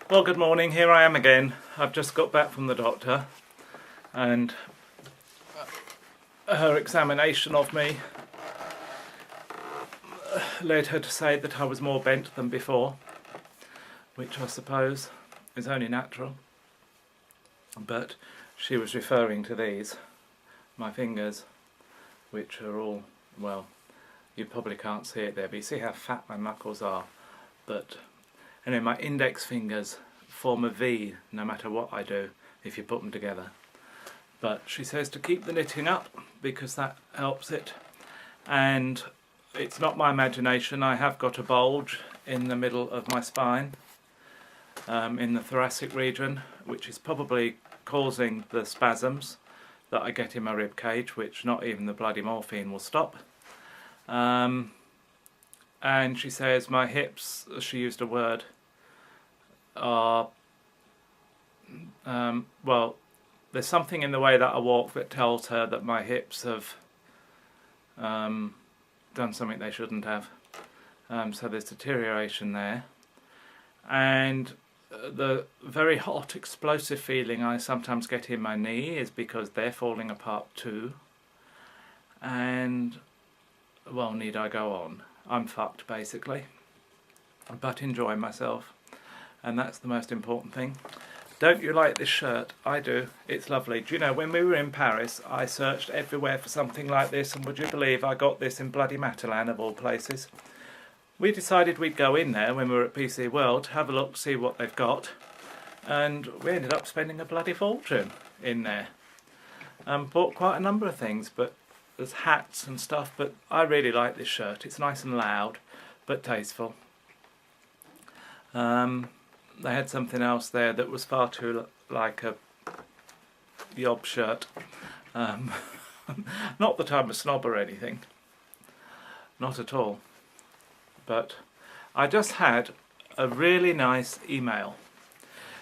Well, good morning. Here I am again. I've just got back from the doctor, and her examination of me led her to say that I was more bent than before, which I suppose is only natural. But she was referring to these, my fingers, which are all, well, you probably can't see it there, but you see how fat my knuckles are. But anyway, my index fingers form a V no matter what I do if you put them together. But she says to keep the knitting up because that helps it. And it's not my imagination, I have got a bulge in the middle of my spine, in the thoracic region, which is probably causing the spasms that I get in my rib cage, which not even the bloody morphine will stop. And she says my hips, she used a word, are, well, there's something in the way that I walk that tells her that my hips have done something they shouldn't have. So there's deterioration there. And the very hot, explosive feeling I sometimes get in my knee is because they're falling apart too. And, well, need I go on? I'm fucked, basically. But enjoying myself. And that's the most important thing. Don't you like this shirt? I do. It's lovely. Do you know, when we were in Paris, I searched everywhere for something like this, and would you believe I got this in bloody Matalan of all places? We decided we'd go in there when we were at PC World, have a look, see what they've got, and we ended up spending a bloody fortune in there. Bought quite a number of things, but there's hats and stuff, but I really like this shirt. It's nice and loud, but tasteful. They had something else there that was far too like a yob shirt. Not that I'm a snob or anything. Not at all. But I just had a really nice email.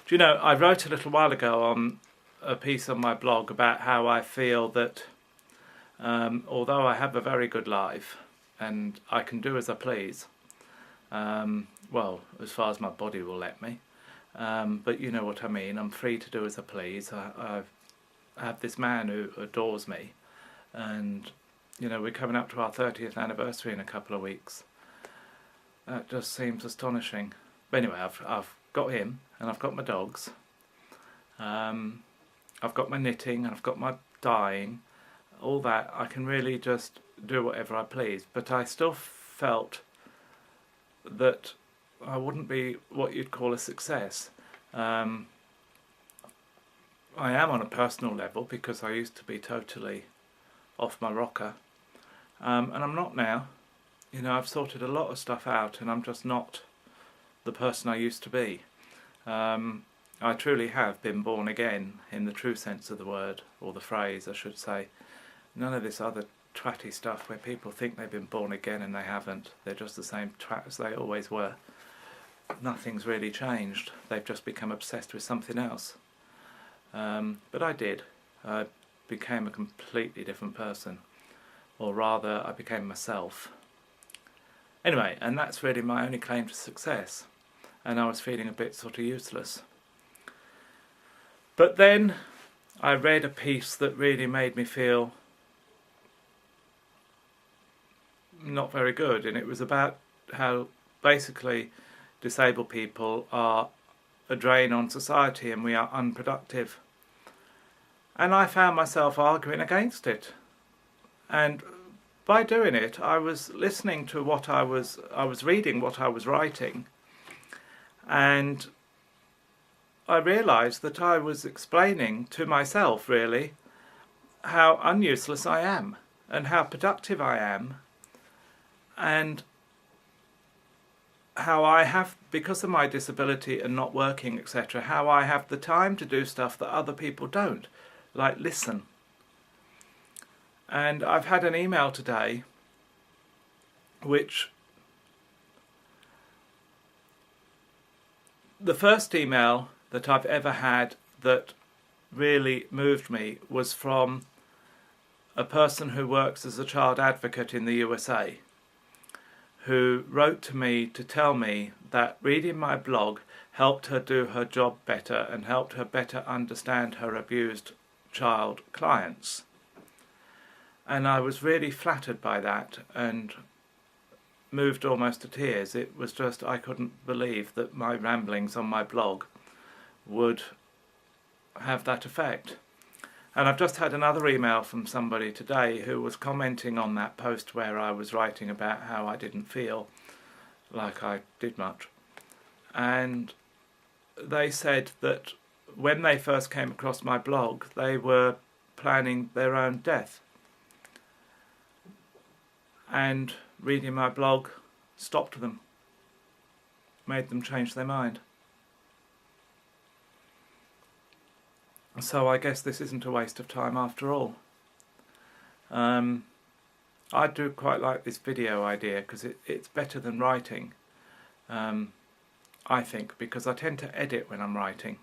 Do you know, I wrote a little while ago on a piece on my blog about how I feel that although I have a very good life and I can do as I please, well, as far as my body will let me, but you know what I mean, I'm free to do as I please. I have this man who adores me, and you know, we're coming up to our 30th anniversary in a couple of weeks. That just seems astonishing. But anyway, I've got him, and I've got my dogs, I've got my knitting, and I've got my dyeing, all that. I can really just do whatever I please, but I still felt that I wouldn't be what you'd call a success. I am on a personal level because I used to be totally off my rocker, and I'm not now. You know, I've sorted a lot of stuff out and I'm just not the person I used to be. I truly have been born again in the true sense of the word, or the phrase I should say. None of this other twatty stuff where people think they've been born again and they haven't. They're just the same twat as they always were. Nothing's really changed. They've just become obsessed with something else. But I did. I became a completely different person. Or rather, I became myself. Anyway, and that's really my only claim to success. And I was feeling a bit sort of useless. But then I read a piece that really made me feel not very good, and it was about how basically disabled people are a drain on society and we are unproductive. And I found myself arguing against it. And by doing it, I was listening to what I was reading, what I was writing, and I realised that I was explaining to myself, really, how unuseless I am and how productive I am, and how I have, because of my disability and not working, etc., how I have the time to do stuff that other people don't, like listen. And I've had an email today which, the first email that I've ever had that really moved me was from a person who works as a child advocate in the USA, who wrote to me to tell me that reading my blog helped her do her job better and helped her better understand her abused child clients. And I was really flattered by that and moved almost to tears. It was just, I couldn't believe that my ramblings on my blog would have that effect. And I've just had another email from somebody today who was commenting on that post where I was writing about how I didn't feel like I did much. And they said that when they first came across my blog, they were planning their own death. And reading my blog stopped them, made them change their mind. So I guess this isn't a waste of time after all. I do quite like this video idea because it's better than writing, I think, because I tend to edit when I'm writing,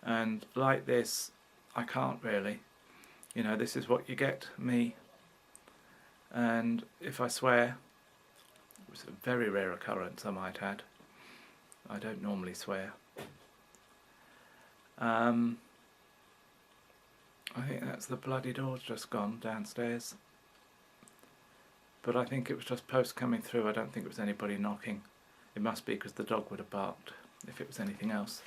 and like this I can't really. You know, this is what you get, me. And if I swear, it was a very rare occurrence, I might add. I don't normally swear. I think that's the bloody door's just gone downstairs. But I think it was just post coming through. I don't think it was anybody knocking. It must be because the dog would have barked if it was anything else.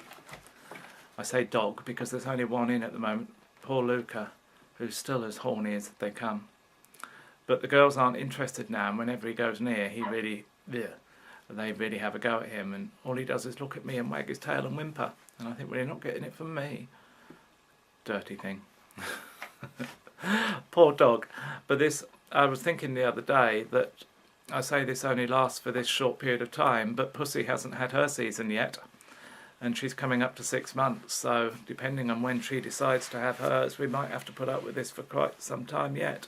I say dog because there's only one in at the moment, poor Luca, who's still as horny as they come. But the girls aren't interested now, and whenever he goes near, they really have a go at him, and all he does is look at me and wag his tail and whimper. And I think, well, you're not getting it from me. Dirty thing. Poor dog. But this, I was thinking the other day that I say this only lasts for this short period of time, but Pussy hasn't had her season yet, and she's coming up to 6 months, so depending on when she decides to have hers, we might have to put up with this for quite some time yet.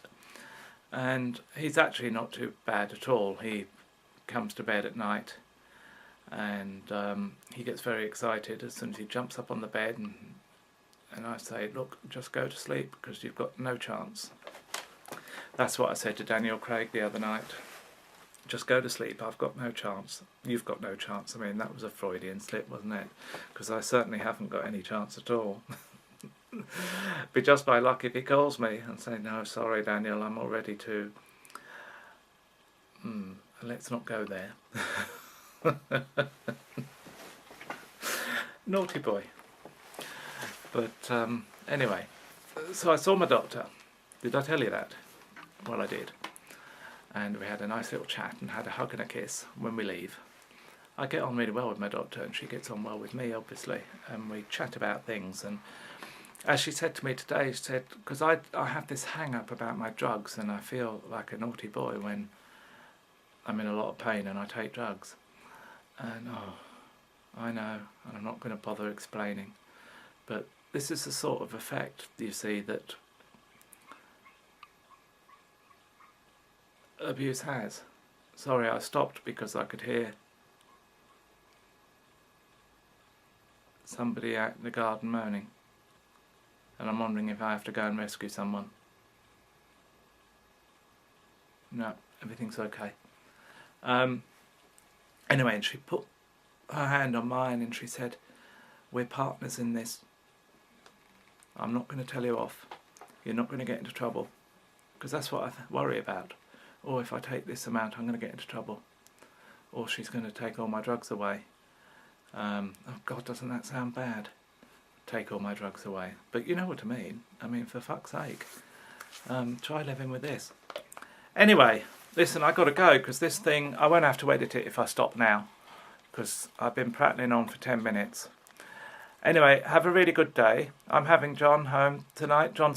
And he's actually not too bad at all. He comes to bed at night, and he gets very excited as soon as he jumps up on the bed, and I say, look, just go to sleep because you've got no chance. That's what I said to Daniel Craig the other night. Just go to sleep, I've got no chance. You've got no chance. I mean, that was a Freudian slip, wasn't it? Because I certainly haven't got any chance at all. Be just by luck if he calls me and say, no, sorry Daniel, I'm all ready to... let's not go there. Naughty boy. But anyway, so I saw my doctor. Did I tell you that? Well, I did. And we had a nice little chat and had a hug and a kiss when we leave. I get on really well with my doctor, and she gets on well with me, obviously. And we chat about things. And as she said to me today, she said, because I have this hang-up about my drugs, and I feel like a naughty boy when I'm in a lot of pain and I take drugs. And I know, and I'm not going to bother explaining. But this is the sort of effect, you see, that abuse has. Sorry, I stopped because I could hear somebody out in the garden moaning, and I'm wondering if I have to go and rescue someone. No, everything's okay. Anyway, and she put her hand on mine and she said, we're partners in this. I'm not going to tell you off. You're not going to get into trouble. Because that's what I worry about. Or if I take this amount, I'm going to get into trouble. Or she's going to take all my drugs away. Oh God, doesn't that sound bad? Take all my drugs away. But you know what I mean. I mean, for fuck's sake. Try living with this. Anyway, listen, I've got to go because this thing, I won't have to edit it if I stop now. Because I've been prattling on for 10 minutes. Anyway, have a really good day. I'm having John home tonight. John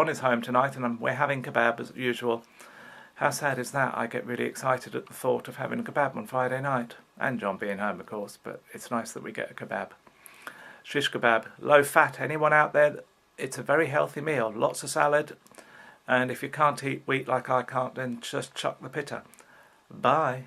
is home tonight, and we're having kebab as usual. How sad is that? I get really excited at the thought of having a kebab on Friday night. And John being home, of course, but it's nice that we get a kebab. Shish kebab, low fat. Anyone out there? It's a very healthy meal. Lots of salad. And if you can't eat wheat like I can't, then just chuck the pitta. Bye.